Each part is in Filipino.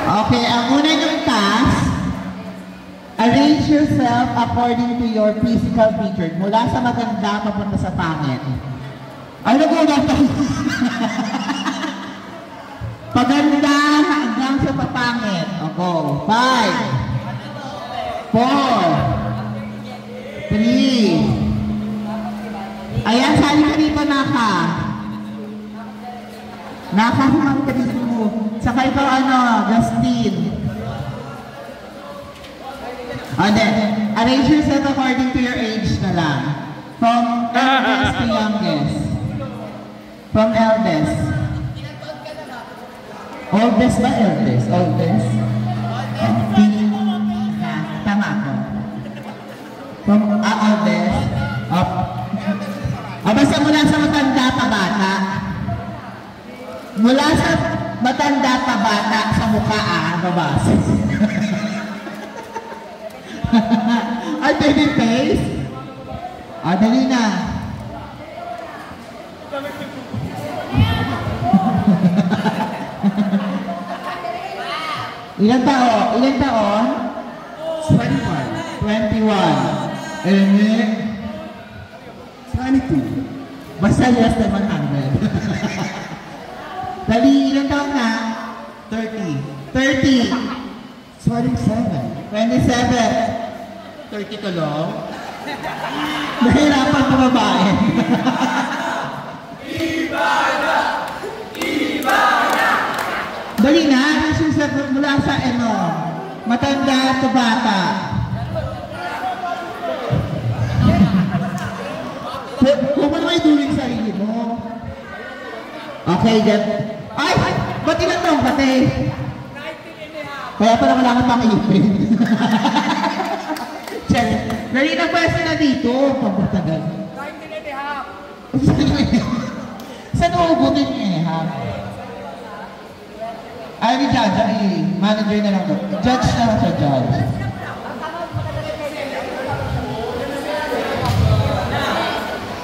Okay, ang una yung task, arrange yourself according to your physical features. Mula sa maganda, papunta sa pangit. Ay, nagulat ako. Paganda hanggang sa papangit. O, go. 5, 4, 3. Ayan, sali ka dito, Naka. Naka, sumali ka dito. Saka ikaw, Justin. And then, arrange yourself according to your age na lang. From eldest to youngest. From eldest. Oldest ba eldest? Oldest? Tama ako. From oldest. Basta mula sa matanda pa bata. Mula sa matanda pa bata sa mukha babasa. Ay, baby face? Dali na. Ilan taon? 21. 22. Basta less than 100. Dali, ilan taon na? 30. 27. 30 tulong? Nahirapan pa babae. Iba na! Dali na, mula sa matanda at bata. Kung ano may duling sa sarili mo. Okay, then. Ay! Ba't ilan taong pati? 19 Kaya pala kailangan pang ipin. Dali na pwesta na dito. Pagkatagal. 19 Saan uubutin niya Ay, ni Jaja manager na lang to. Judge na lang siya, judge.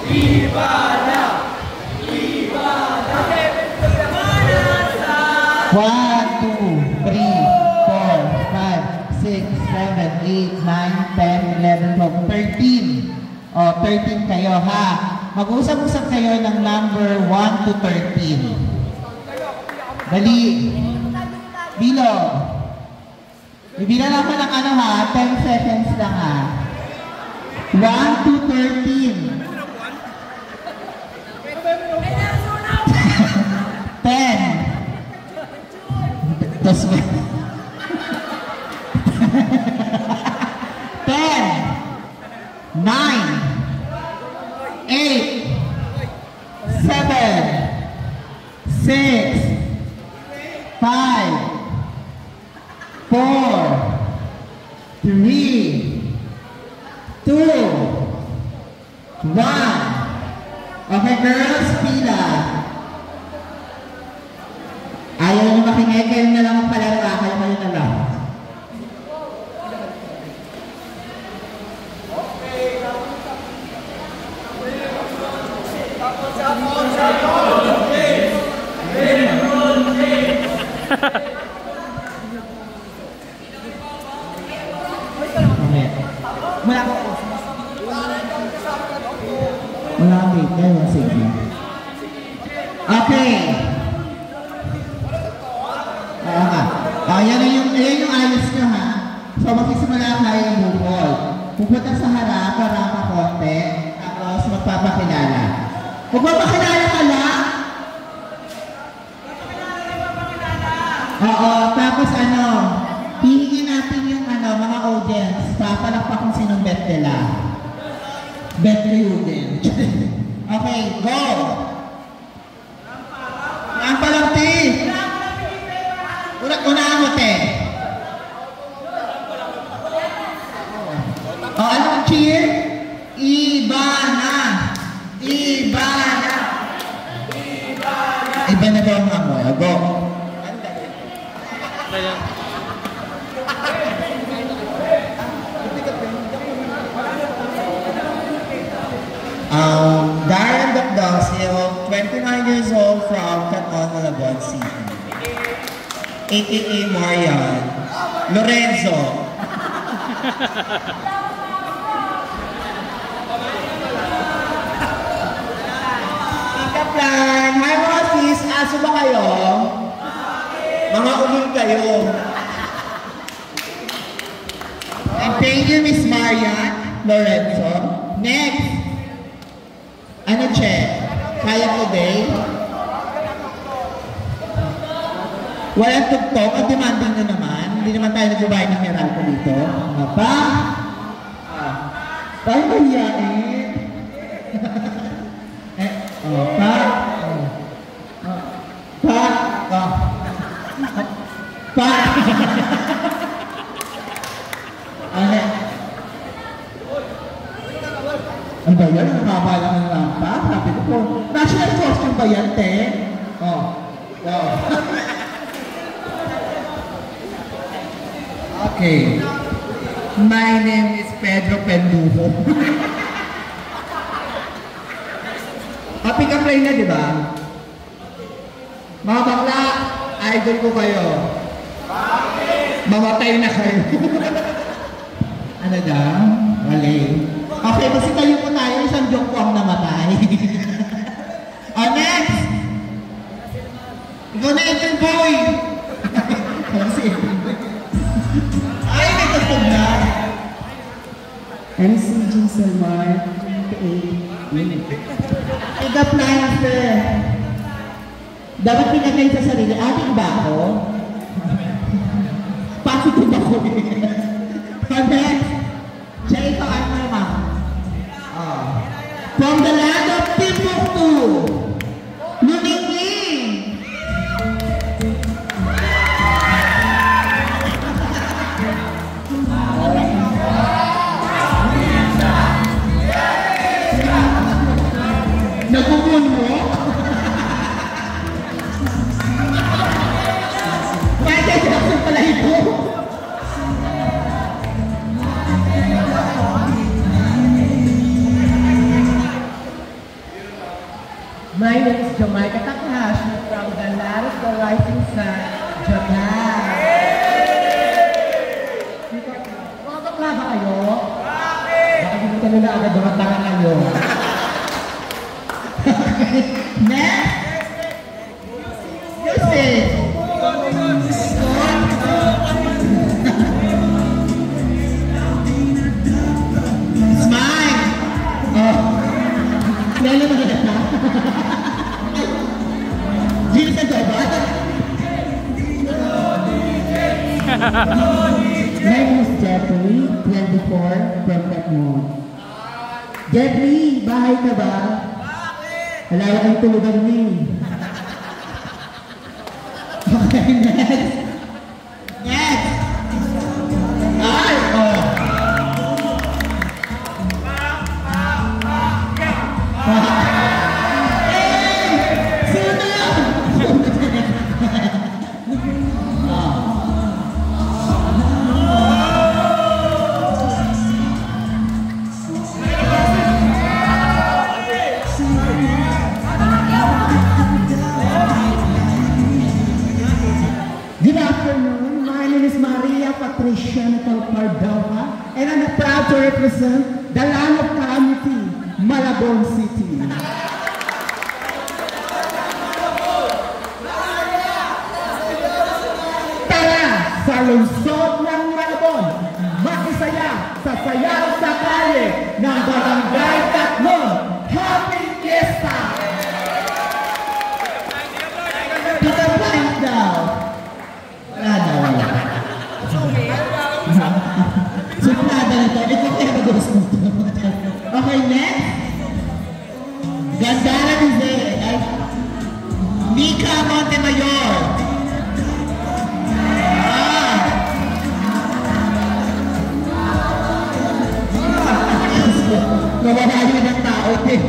Iba na! 1, 2, 3, 4, 5, 6, 7, 8, 9, 10, 11, 12, 13. O, 13 kayo, ha? Mag-usap-usap kayo ng number 1 to 13. Dali. Bilo. Bibilang ako ng 10 seconds lang, ha? 1 to 13. 10. Tapos 10, 9, 8, 7, 6, 5, 4, 3, 2, 1. Okay, girls, pila. Ayaw nyo makingay, kayo na lang ang palaro, kayo na lang. Wala kang wait, kayo, sige. Okay. Yan yung ayos nyo, ha? So, magsisimula kayo yung bukol. Pupunta sa harap, ka konti, tapos magpapakilala. Magpapakilala ka lang? Oo, tapos hihingin natin yung mga audience, papalakpak kung sinong bet nila. Bet kayo din. Okay, go! Ang palakti! Unahan mo, te. Anong cheer? Iba na. Iba na ba ang amoy? Go. Darren Docdosil, 29 years old from Canton, Malabon City. a.k.a. Marian. Lorenzo. Pick-up line. Hi mga sis, aso ba kayo? Mga ulol kayo. And thank you, Miss Marian. Lorenzo. Next. Ano, Che? Kaya ko, Dave? Walang tugtog. Ang demanding na naman. Hindi naman tayo nagbabayad ng Meralco dito. Nga pa? Tayo mahiyain. Pa? Pa? Pa? Ano ba yan? Nakaba lang ang lampa? Sabi ko po, national costume ba yan, te? Okay. My name is Pedro Penduho. Pick up line na, di ba? Mga bakla, idol ko kayo. Mamatay na kayo. Ano daw? Wali. Okay, kasi tayo po tayo, isang joke po ang namatay. Next! Ikaw na, April Boy! Kasi April Boy. Ay, may tugtog na! MC Ginselmar, 28 minutes. Pick-up line, sir. Dapat pinagay sa sarili. Ating ba ako? Positive ako. Next! Siya ito, ano naman? From the land of Timbuktu, Luningning. Nagkumun mo? Michael Jackson pala ito. My name is Jamaica Takahashi from the land of the rising sun, Japan. Mga bakla ba kayo? Bakit hindi ka nila agad dumatangan kayo? Next! Yusuf! Smile! Lalo maganda na. Gini ka ba? My name is Jeffrey, 24, from Katmon. Jeffrey, bahay ka ba? Wala kang tulugan ni. Okay, next! Next! Ay! Good afternoon. My name is Maria Patricia Natal Pardawa, and I'm proud to represent the land of calamity, Malabon City. Tara sa lungsod ng Malabon, makisaya sa sayaw sa kalye ng Barangay Katmon. Happy Fiesta! Pick-up lines daw. Wala daw, wala. Suplada na ito. Ito kaya mag-gusto ito. Okay, next. Gandara Rizal. Mika Montemayor. Nawawali ng tao eh.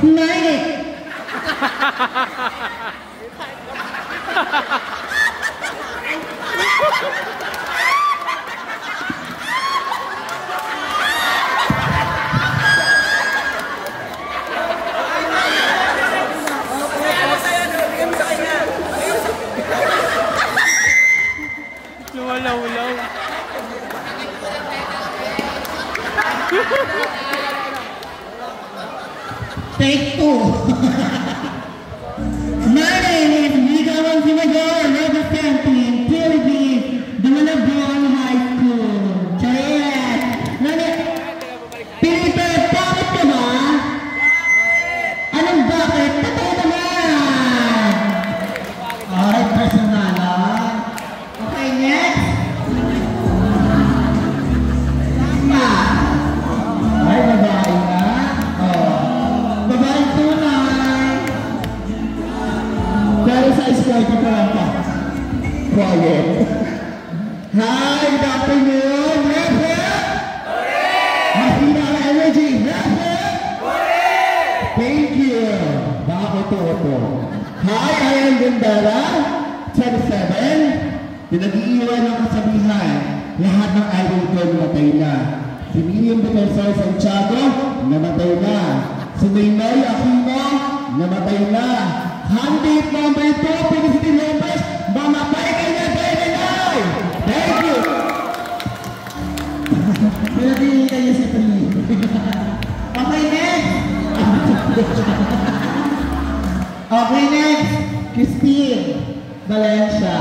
Nainik! Take two. My name is Ligawan Simayor, representing Philippines, the Malabon High School. Chayet! Peter, bakit ka ba? Anong bakit? Totoo naman! Ay, personal ah. Okay, next. Ay, babae na. Oh. Babae tunay. Pero sa escort pa lang pa. Quiet. Hi, good afternoon. Reverend? Mahina ang energy. Reverend? Thank you. Bakit ito? Hi, I am Gandara. 27. Pinag-iiwan ng kasabihan. Lahat ng idol ko namatay na. Si William Defensor Santiago, namatay na. Si Maymay Aquino, namatay na. Handit number 2, Felicity Lopez, mamatay kayo na kayo. Thank you! Pinagiging kayo si Pili. Okay, next. Okay, next. Christine Valencia.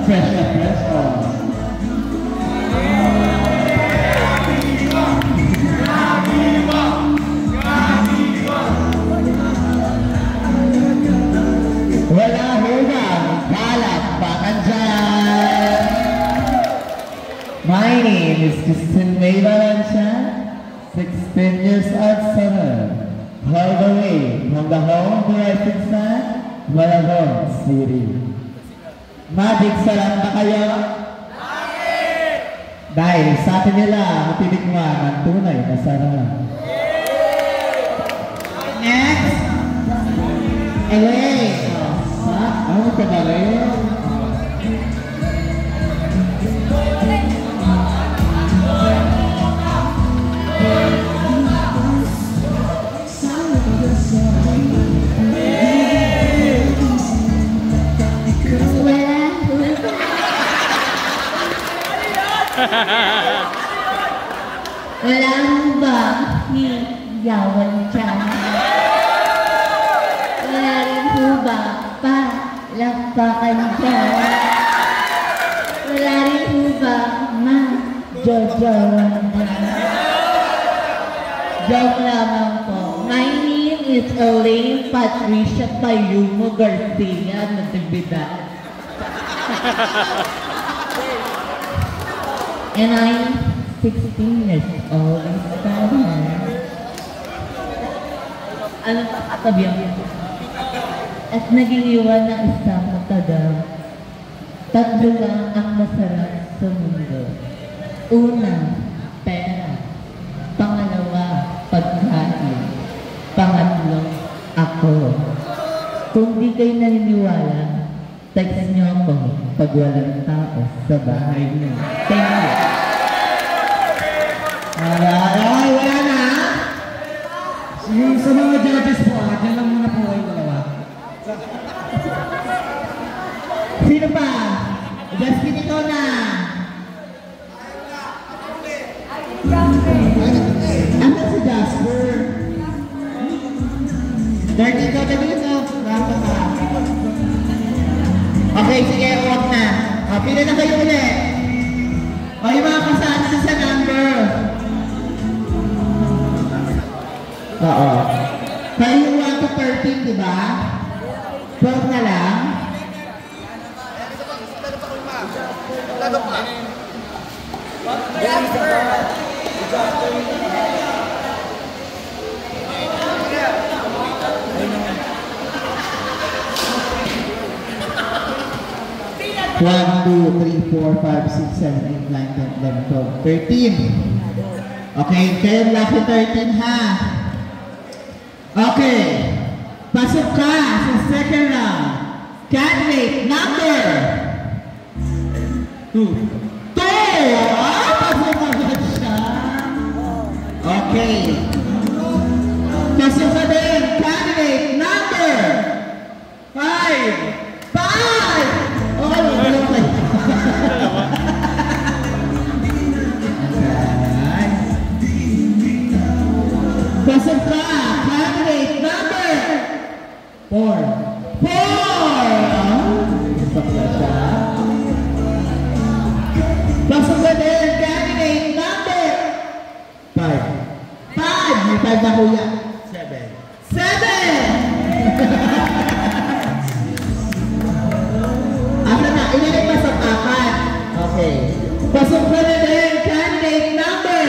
Fresh na fresh. Wala hubang, kalat, bakit dyan? My name is Christine May Valencia, 16 years old summer, all the way from the home rising sun, Malabon City. Magic sarap ba kayo? Magic! Dahil sa atin nila, matinikman ang tunay na sarap. Next. Elaine! Ano ka ba rin? Walang ba hiyawan dyan? Wala rin po ba palakpakan dyan? Wala rin po ba ma-jojoran dyan? Joke lamang po. My name is Elaine Patricia Payumo Garcia Natividad. And I'm 16 years old and studying. Ano pa katabi ako? At naging iwan ng isang matadang. Tatlo lang ang masarap sa mundo. Una, pera. Pangalawa, pagkain. Pangatlo, ako. Kung di kayo naniniwala, text niyo ako pag walang tao sa bahay niyo. Thank you. Ay, wala na! Yung sa mga judges po, dyan lang muna po kayo dalawa. Sino pa? Justin, ikaw na. Ano si Jasper? 30 ikaw na dito. Rapa ka. Okay, sige, huwag na. Pila na kayo ulit. O, yung mga kasama sa number. Oo. Kayo yung 1 to 13, di ba? 12 na lang. One, 2, 3, 4, 5, 6, 7, 8, 9, 10, 11, 12, 13. Okay, kayo lucky 13 ha. Okay. Pasok ka sa second round. Candidate number 2. Pasok ka ba siya? Okay. Pasok ka din. Candidate number 5. Okay, dalawa kayo. Pasok ka! Candidate number 4. 4! Pasok na siya. Pasok ka din! Candidate number 5. 5! May 5 na kuya. 7. 7! Asa na? Ilan ay pasok? 4. Okay. Pasok ka na din! Candidate number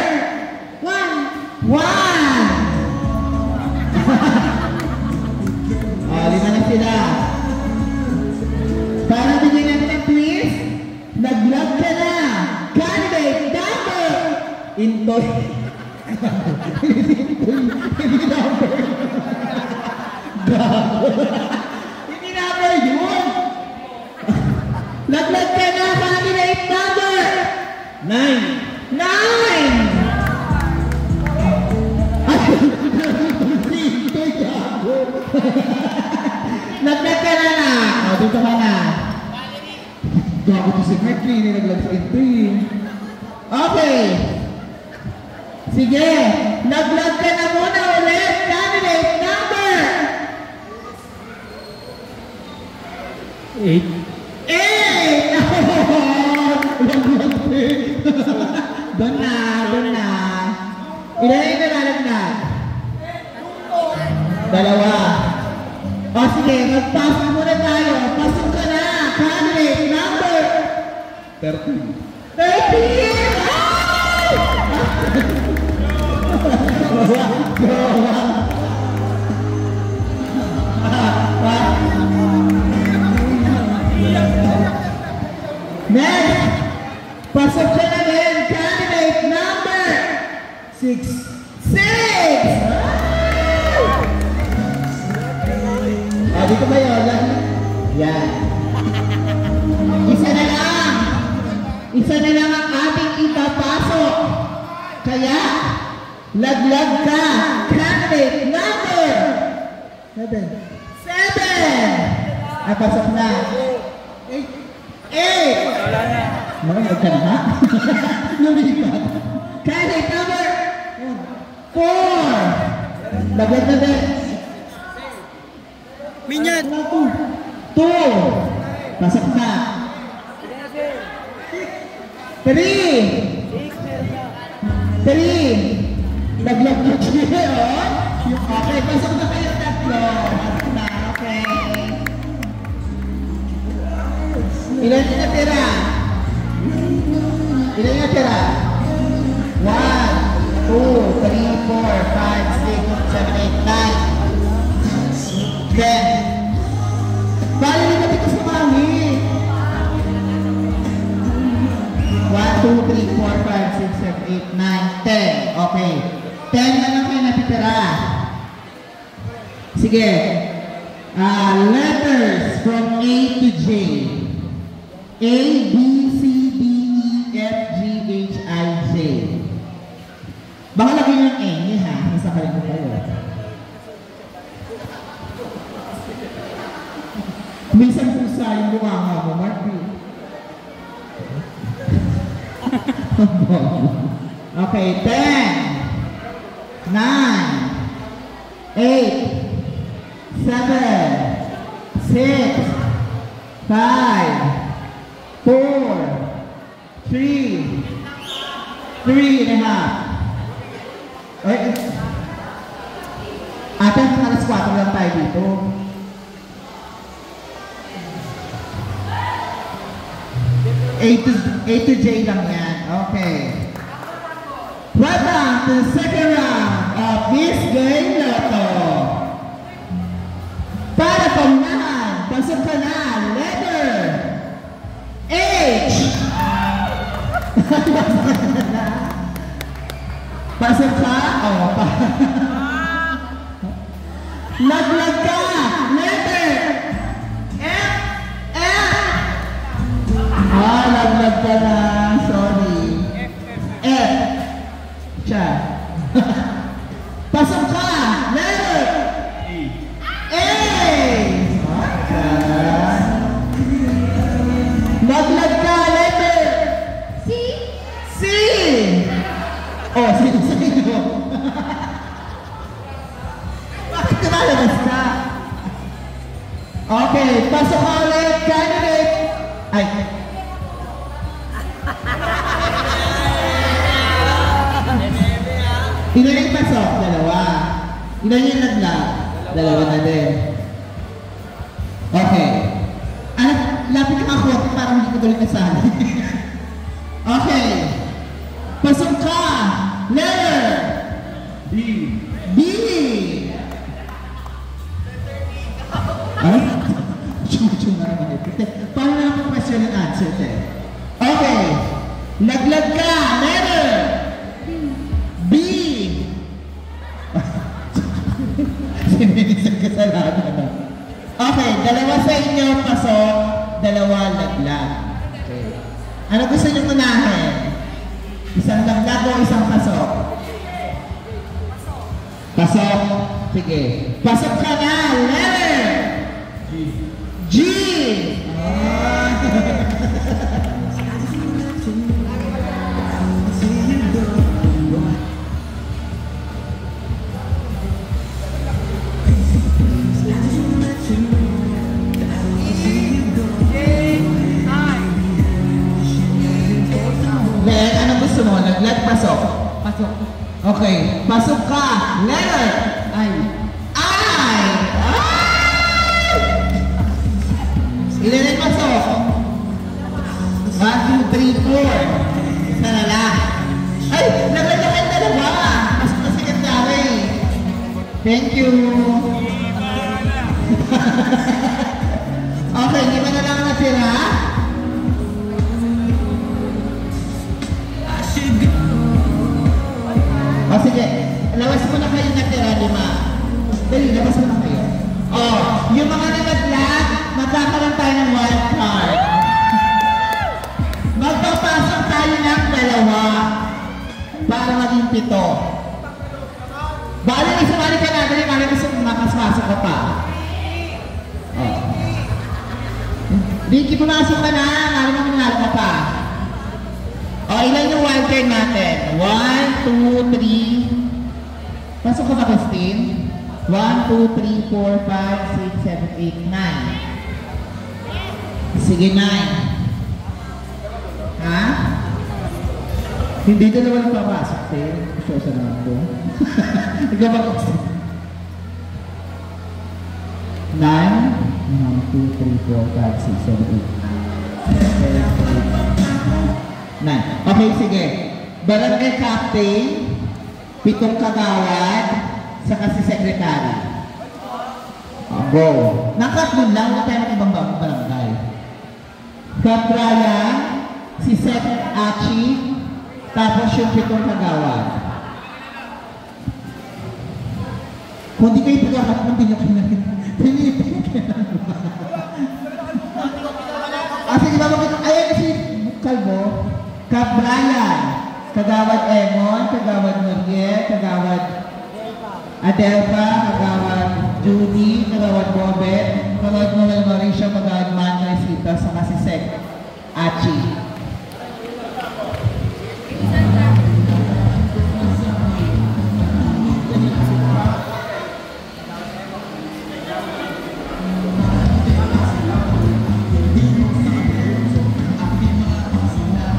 1! 1! Lima na sila. Para bigyan natin ng twist, nag-vlog ka na. Candidate number! Intoy. Hindi number. Hindi number yun. Nag-vlog ka na. Candidate number 9. 9! Nag-vlog ka na na. O, dito ka na. Gago to si Mark, hindi nag-vlog sa ito eh. Okay. Sige. Nag-vlog ka na muna ulit. Candidate number 8. 8! Doon na, doon na. Ilan yung nalalaglag? 2. O sige, magpasok muna tayo. Pasok ka na. Candidate number 13. 13! Ay! Next! Pasok ka na din. Candidate number 6. 6! Dito ba yun? Yan. Isa na lang. Isa na lang ang ating ipapasok. Kaya, laglag ka. Candidate number 7. Ay, pasok na. 8. Marunod ka na ha? Lumipat. Candidate number 4. Laglag na din. Minyan! 2. Pasok na. 3. 3. Naglag na siya, oh. Okay, pasok na kayo 3. Pasok na, okay. Ilan yung natira? Ilan yung natira? 1, 2, 3, 4, 5, 6, 7, 8, 9. 10. Bali na natin ito sa mami. 1, 2, 3, 4, 5, 6, 7, 8, 9, 10. Okay. 10 na lang kayo natitira. Sige. Letters from A to J. A, B, C, D, E, F, G, H, I, J. Baka lagyan yung A niya ha. Nasa kayo ko kayo. Minsan po sa yung bumanga mo, Mark B. Okay, 10, 9, 8, 7, 6, 5, 4, 3, 3.5. Ay, ate, alas 4 lang tayo dito. 8 to J lang yan. Okay. Welcome to the second round of this game Lotto. Para paunahan, pasok ka na, letter H. Pasok ka? Oo, pa. Laglag ka, letter F. Laglag ka na. Sorry. F. Siya. Okay, pasok ka ulit, candidate. Ay. Ilan yung pasok? Dalawa. Ilan yung naglag? Dalawa na din. Okay. Lapit ka ako para hindi ko tuloy kasali. Okay. Pasok ka. Letter. B. B. Ay? Chung-chung na naman ito. Paano na ako question and answer, te? Okay. Laglag ka. Letter. B. Sininisang kasalanan na. Okay, dalawa sa inyo pasok, dalawa laglag. Okay. Ano gusto niyo unahin? Isang laglag o isang pasok? Pasok. Sige. Pasok ka na. Letter. G. G. Then, ano gusto mo? Laglag, pasok? Pasok. Okay, pasok ka. Letter. Ay. I. Ilan yung pasok? 1, 2, 3, 4. Isa na lang. Ay, laglag na kayo dalawa. Pasok na secretary. Thank you. Okay, hindi mo na lang natira? O sige, lawas mo na kayo natira, 5. Dali, labas mo na kayo. O, yung mga nagaglag, magkakaroon tayo ng wild card. Magpapasok tayo ng 2 para maging 7. Bali, isumali ka na, dali, mali gusto mo makasmasok ka pa. O. Ricky, pumasok ka na, mali mo manalo ka pa. O, ilan yung wild card natin? 1, 2, 3. Pasok ka ba, Christine? 1, 2, 3, 4, 5, 6, 7, 8, 9. Sige, 9. Ha? Hindi ka naman papasok, eh. Show sa naman ko. Ikaw ba, Christine? 9. 1, 2, 3, 4, 5, 6, 7, 8, 9. 9. Okay, sige. Barangay Captain, 7 kagawad, saka si Secretary. Go. Nakatulong lang, wala tayo ng ibang barangay. Cap Brian, si Seth Achi, tapos yung 7 kagawad. Kung di kayo pagkakat, kung di nyo kinalit. Pilipin ka na. Sige, babagay. Ayan si Kalbo. Cap Brian, kagawad Emon, kagawad Muriel, kagawad Adelpa, kagawad Judy, kagawad Bobet, kagawad Noel Mauricio, kagawad Manuel Sito, saka si Sek Achi.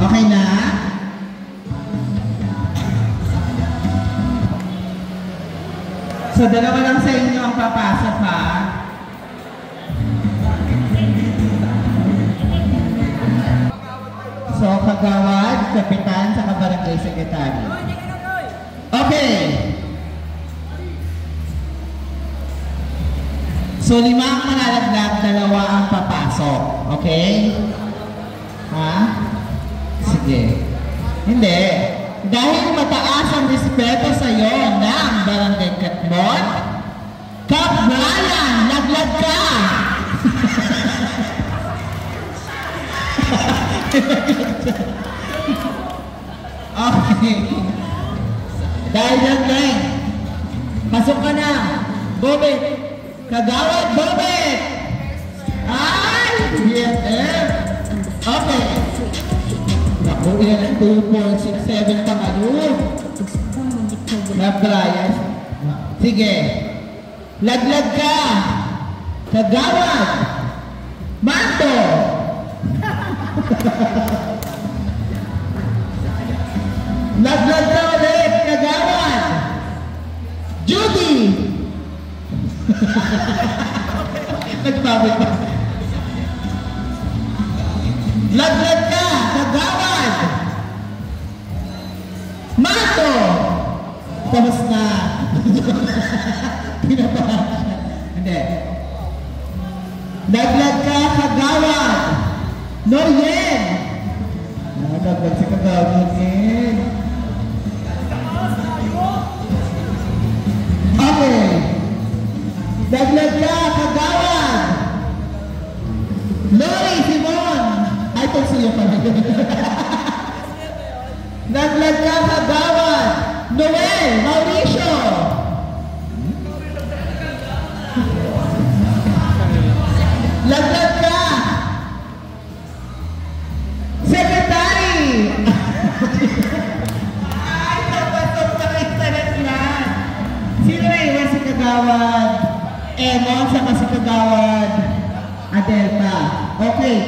Okay na? So, dalawa lang sa inyo ang papasok, ha? So, kagawad, kapitan, saka barangay secretary. Okay. So, 5 ang malalaglag, 2 ang papasok. Okay? Ha? Sige. Hindi. Dahil mataas ang respeto sa iyo ng Barangay Katmon, Cap Brian, laglag ka! Okay. Dahil yan, gang. Pasok ka na. Bobet. Kagawad, Bobet! Ay! BFF! Okay. Naku, ilan ang 2, 4, 6, 7 pa ngayon. Cap Brian. Sige. Laglag ka. Kagawad. Manto! Laglag na ulit, Kagawan! Judy! Nagbabay pa. Laglag ka, Kagawan! Manto! Tapos na. Pinabahan siya. Hindi. Laglag ka, Kagawan! Norien! Laglag si Kagawan eh. Okay. Laglag ka, Kagawan! Lori Simon! Ay, ito siya pala yun. Laglag ka, Kagawan! Noel Mauricio! Laglag ka! Secretary! Ay, napasok na kayo sa reslan! Sino na iwan si Kagawan? Emon saka si Kagawan. Adelpa. Okay.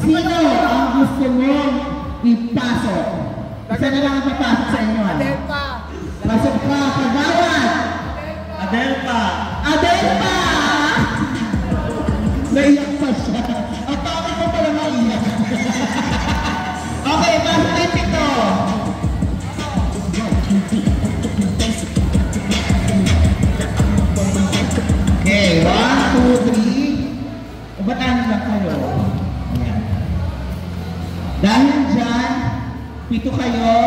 Sino ang gusto mo ipasok? Isa na lang ang papasok sa inyo. Adelpa! Pasok ka, Kagawan! Adelpa! Adelpa! Naiyak pa siya. Ang topic mo pala maiyak. Okay, pasok na yung pito. Okay, 1, 2, 3. Bataan lang kayo. Ayan. Dahil dyan, pito kayo.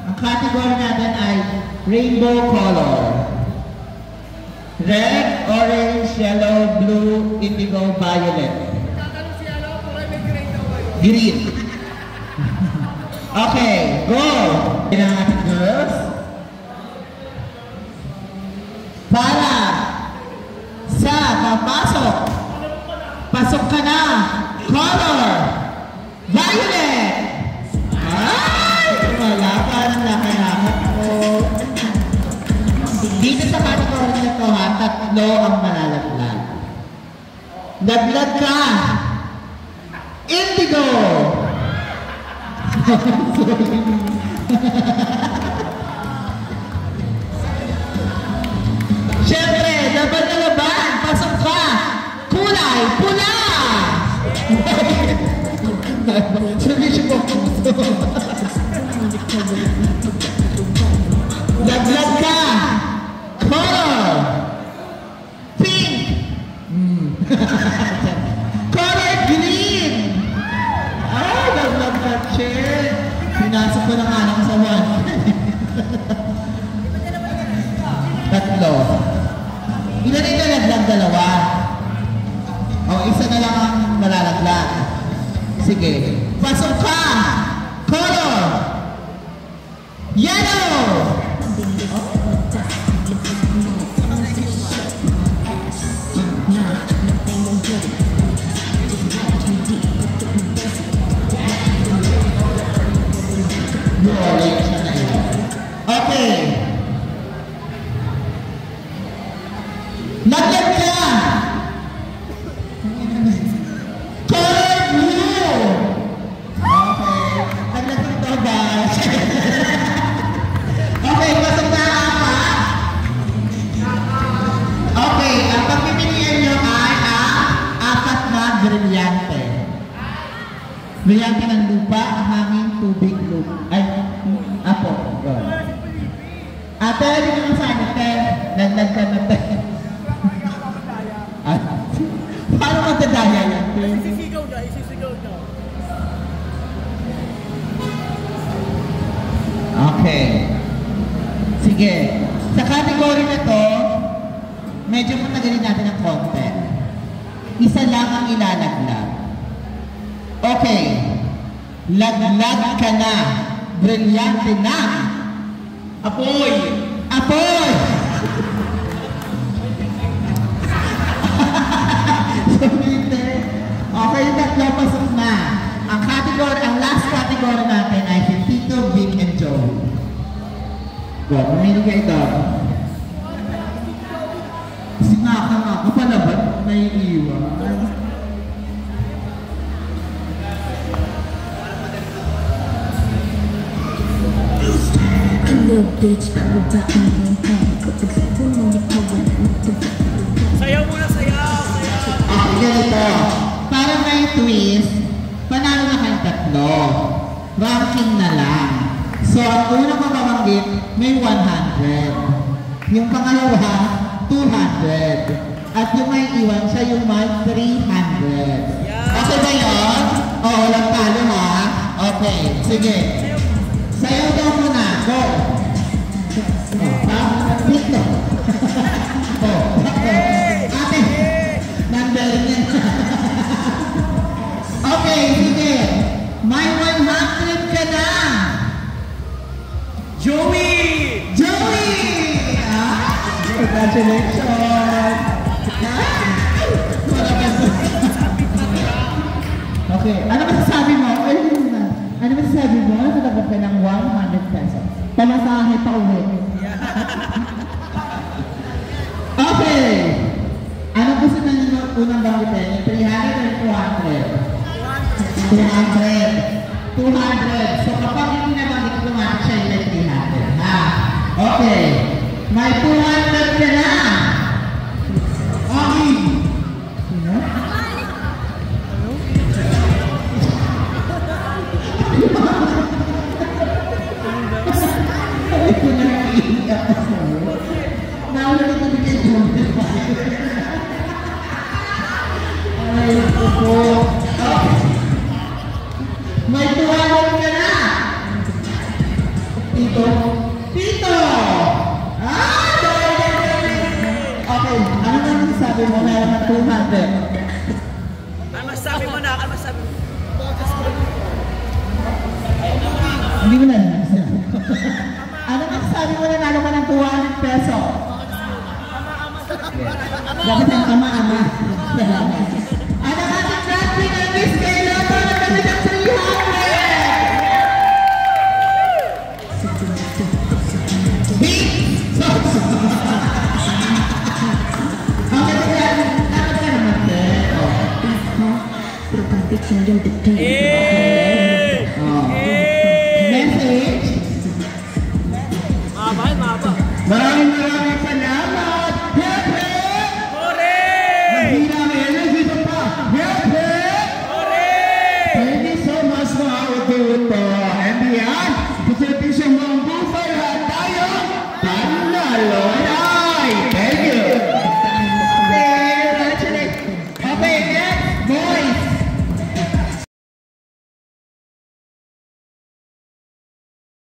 Ang category natin ay rainbow color. Red, orange, yellow, blue, indigo, violet. Green. Okay, go! Yan ang ating girls. Para sa papasok. Pasok ka na. Color. Violet. Ay! Wala ka ng lahat mo. Dito sa category na to ha, 3 ang malalaglag. Laglag ka. Indigo. Siyempre, laban na laban. Pasok ka. Kulay. Pula. Sabi siya po puso. Laglag ka. Color. Pink. Color green. Ay, laglag ka, Chen. Pinasok ko ng anak sa 1. 3. Ilan ito naglag? 2. O, isa na lang ang malalaglag. Sige. Pasok ka! Color! Yellow! Okay. Laglag ka! Color blue! Okay. Laglag ito ba? Okay, pasok na 4. Okay, ang pagpipilian nyo ay ang 4 na brilyante. Brilyante ng lupa, hangin, tubig, lupa. Ay, apo. God. Ate, hindi ko nasaan ate. Laglag ka na ate. Paano matadaya yan? Isisigaw na, isisigaw na. Okay. Sige. Sa category na to, medyo matagalin natin ng konti. Isa lang ang ilalaglag. Okay. Laglag ka na. Brilyante na. Apoy! Apoy! Okay, yung 3 pasok na. Ang category, ang last category natin ay si Tito, Vic, and Joe. Go, pumili kayo ito. Kasi nga, kapalaban, may iwan. Sayaw muna, sayaw, sayaw. Okay, ganito. Para may twist, panalo na kayong tatlo. Ranking na lang. So, ang unang mababanggit, may 100. Yung pangalawa, 200. At yung may iwan, siya yung may 300. Okay ba yun? Oo, lang talo ha? Okay, sige. Sayaw daw muna. Go! Dito. Ate, nandaling yan. Okay, sige. May 100 ka na. Joey! Joey! Congratulations! Okay, ano masasabi mo? Ano masasabi mo? Nakatapos ka ng 100 pesos. Pamasahe pa uwi. Okay! Ano gusto na nyo unang bangitin? 300 or 200? 200. 200. So kapag hindi na banggit ko natin siya yung 300. Ha? Okay. May 200 ka na. Okay. Sino? Ito na iiyak ka sa'yo. Nawala na kami kay Joey. Ay, ito po. May 200 ka na! Tito? Tito! Okay, ano na masasabi mo meron ng 200? Ano masabi mo na? Ano masabi mo? Hindi mo na nasasabi. Ano masasabi mo na nalo ka ng 200 peso? Dapat ang ama-ama. Ano ang ating grand winner, Miss Kay Lotto, na kami ng 300! Big! Message? Mahaba. Maraming salamat! Hepe! Hore! Hindi namin energy ito pa! Hepe! Hore! Thank you so much mga ututo! And yan, presentation mo ang buffet at tayo panalo! Thank you! Okay, next! More